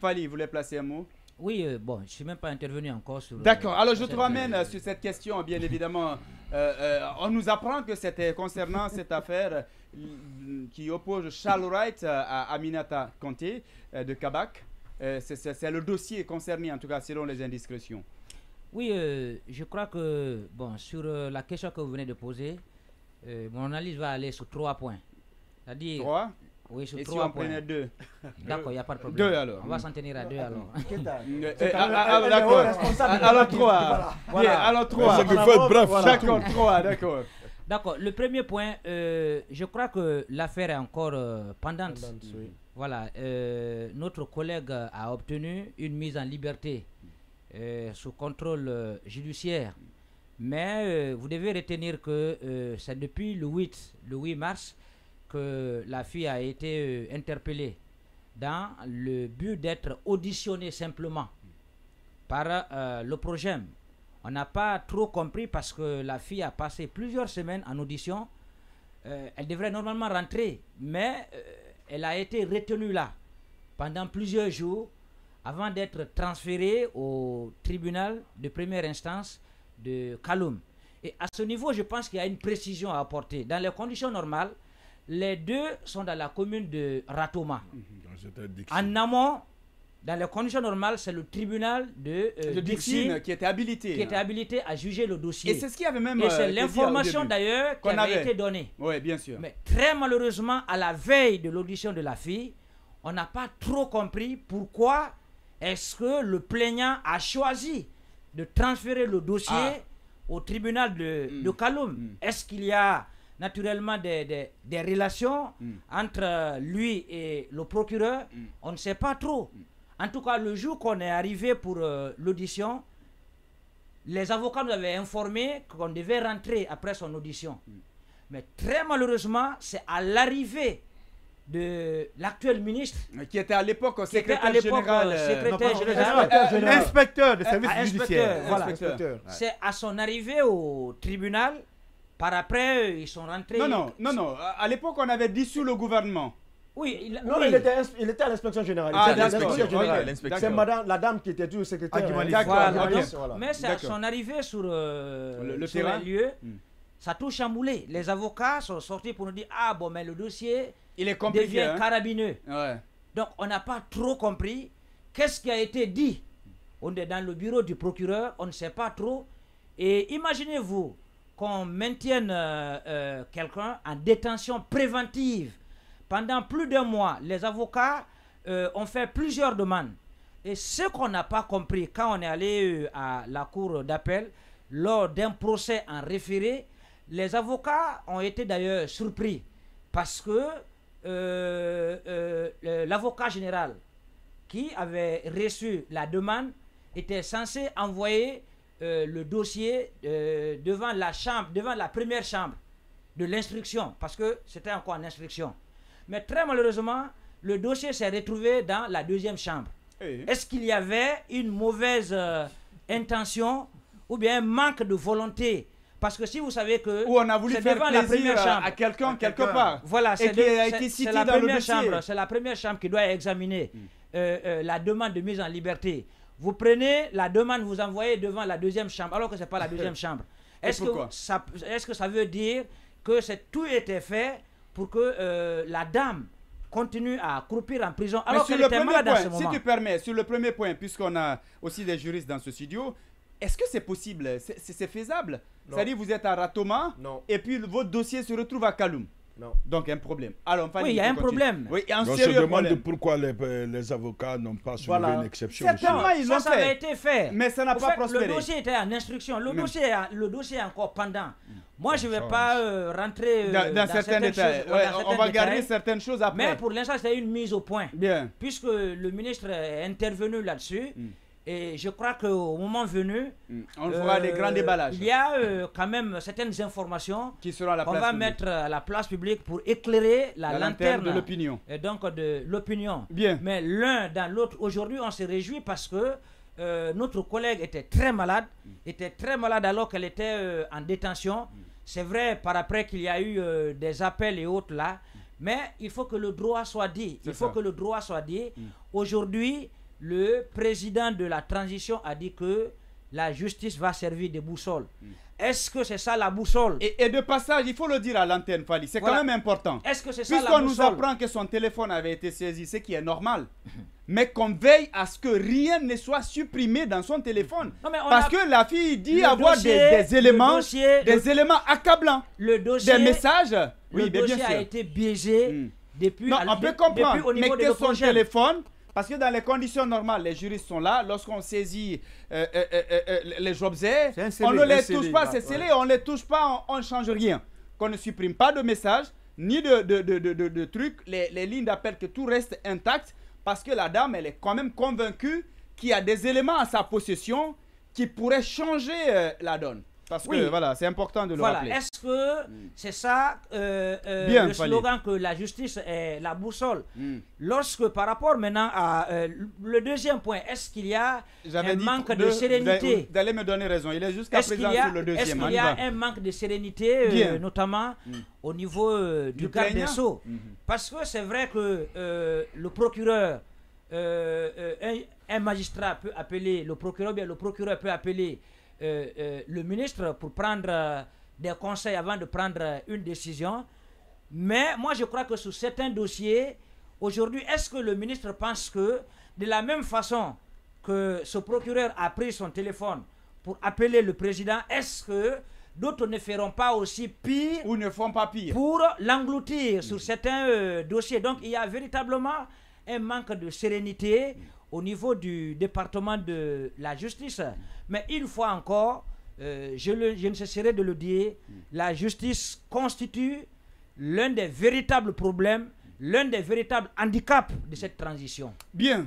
Fally voulait placer un mot. Oui, bon, je ne suis même pas intervenu encore sur... D'accord, alors je te ramène sur cette question, bien évidemment. On nous apprend que c'était concernant cette affaire qui oppose Charles Wright à Aminata Kanté de Kabak. C'est le dossier concerné, en tout cas, selon les indiscrétions. Oui, je crois que, bon, sur la question que vous venez de poser, mon analyse va aller sur 3 points. C'est-à-dire... 3 Oui, sur et 3 si on points. prenait 2? D'accord, il n'y a pas de problème. 2 alors. On va s'en tenir à 2 alors. D'accord. Alors 3. Voilà. Alors 3. Bref. D'accord, 3, d'accord. D'accord, le premier point, je crois que l'affaire est encore pendante. Oui. Voilà, notre collègue a obtenu une mise en liberté sous contrôle judiciaire. Mais vous devez retenir que c'est depuis le 8 mars que la fille a été interpellée dans le but d'être auditionnée simplement par l'OPROGEM. On n'a pas trop compris parce que la fille a passé plusieurs semaines en audition. Elle devrait normalement rentrer, mais elle a été retenue là pendant plusieurs jours avant d'être transférée au tribunal de première instance de Kaloum. Et à ce niveau, je pense qu'il y a une précision à apporter. Dans les conditions normales, les deux sont dans la commune de Ratoma. En amont, dans les conditions normales, c'est le tribunal de Dixine qui était habilité. Qui était habilité à juger le dossier. Et c'est ce qui avait même. Et c'est l'information d'ailleurs qui avait été donnée. Oui, bien sûr. Mais très malheureusement, à la veille de l'audition de la fille, on n'a pas trop compris pourquoi est-ce que le plaignant a choisi de transférer le dossier au tribunal de Kaloum. Est-ce qu'il y a naturellement des relations entre lui et le procureur? On ne sait pas trop. En tout cas, le jour qu'on est arrivé pour l'audition, les avocats nous avaient informé qu'on devait rentrer après son audition. Mais très malheureusement, c'est à l'arrivée de l'actuel ministre, qui était à l'époque secrétaire général, inspecteur de service judiciaire. Voilà. C'est à son arrivée au tribunal, par après, ils sont rentrés. Non. À l'époque, on avait dissous le gouvernement. Oui, il était à l'inspection générale. C'est madame, la dame qui était du secrétaire. Mais c'est à son arrivée sur le lieu, ça a tout chamboulé. Les avocats sont sortis pour nous dire mais le dossier devient carabineux. Donc on n'a pas trop compris qu'est-ce qui a été dit. On est dans le bureau du procureur, on ne sait pas trop. Et imaginez-vous qu'on maintienne quelqu'un en détention préventive pendant plus d'un mois. Les avocats ont fait plusieurs demandes. Et ce qu'on n'a pas compris quand on est allé à la cour d'appel, lors d'un procès en référé, les avocats ont été d'ailleurs surpris parce que l'avocat général qui avait reçu la demande était censé envoyer le dossier devant la première chambre de l'instruction, parce que c'était encore en instruction. Mais très malheureusement, le dossier s'est retrouvé dans la deuxième chambre. Est-ce qu'il y avait une mauvaise intention ou bien un manque de volonté? Parce que si vous savez que on a voulu faire plaisir à quelqu'un quelque part. Voilà, c'est la première chambre. C'est la première chambre qui doit examiner la demande de mise en liberté. Vous prenez la demande, vous envoyez devant la deuxième chambre, alors que ce n'est pas la deuxième chambre. Est-ce que ça veut dire que tout était fait pour que la dame continue à croupir en prison alors qu'elle était malade à ce moment? Si tu permets, sur le premier point, puisqu'on a aussi des juristes dans ce studio, est-ce que c'est possible? C'est faisable? C'est-à-dire vous êtes à Ratoma et puis votre dossier se retrouve à Kaloum? Non. Donc un problème. Alors, oui, il y a un problème. Oui, un sérieux sérieux problème. demande pourquoi les avocats n'ont pas soulevé une exception. Certainement, ils l'ont fait. Ça avait été fait. Mais ça n'a pas prospéré. Le dossier était en instruction. Le dossier est encore pendant. Moi, je ne vais pas rentrer dans certains détails. On va garder certaines choses après. Mais pour l'instant, c'est une mise au point. Bien. Puisque le ministre est intervenu là-dessus. Et je crois qu'au moment venu, on fera des grands déballages. Il y a quand même certaines informations qui seront à la qu'on va mettre à la place publique pour éclairer la lanterne de l'opinion. Et donc de l'opinion. Bien. Mais l'un dans l'autre, aujourd'hui, on se réjouit parce que notre collègue était très malade alors qu'elle était en détention. C'est vrai par après qu'il y a eu des appels et autres là, mais il faut que le droit soit dit. Il faut que le droit soit dit. Aujourd'hui, le président de la transition a dit que la justice va servir de boussole. Est-ce que c'est ça la boussole? Et de passage, il faut le dire à l'antenne, Fally, c'est quand même important. Est-ce que c'est ça la boussole? Puisqu'on nous apprend que son téléphone avait été saisi, ce qui est normal. Mais qu'on veille à ce que rien ne soit supprimé dans son téléphone. Non, parce que la fille dit avoir des éléments accablants. Le dossier, des messages. Le dossier a été biaisé depuis. Non, on peut comprendre. Mais que son téléphone, parce que dans les conditions normales, les juristes sont là. Lorsqu'on saisit les objets, on ne les touche pas, c'est scellé, on ne les touche pas, on ne change rien. Qu'on ne supprime pas de messages, ni de trucs, les lignes d'appel, que tout reste intact. Parce que la dame, elle est quand même convaincue qu'il y a des éléments à sa possession qui pourraient changer la donne. Parce que voilà, c'est important de le rappeler. Est-ce que c'est ça le slogan que la justice est la boussole? Lorsque par rapport maintenant à le deuxième point, est-ce qu'il y a un manque de sérénité? Vous allez me donner raison, il est jusqu'à présent sur le deuxième. Est-ce qu'il y a un manque de sérénité, notamment au niveau du garde des Sceaux? Parce que c'est vrai que le procureur, un magistrat peut appeler le procureur, bien le procureur peut appeler le ministre pour prendre des conseils avant de prendre une décision. Mais moi je crois que sur certains dossiers aujourd'hui, est-ce que le ministre pense que de la même façon que ce procureur a pris son téléphone pour appeler le président, est-ce que d'autres ne feront pas aussi pire ou ne font pas pire pour l'engloutir sur certains dossiers? Donc il y a véritablement un manque de sérénité au niveau du département de la justice. Mais une fois encore, je ne cesserai de le dire, la justice constitue l'un des véritables problèmes, l'un des véritables handicaps de cette transition. Bien.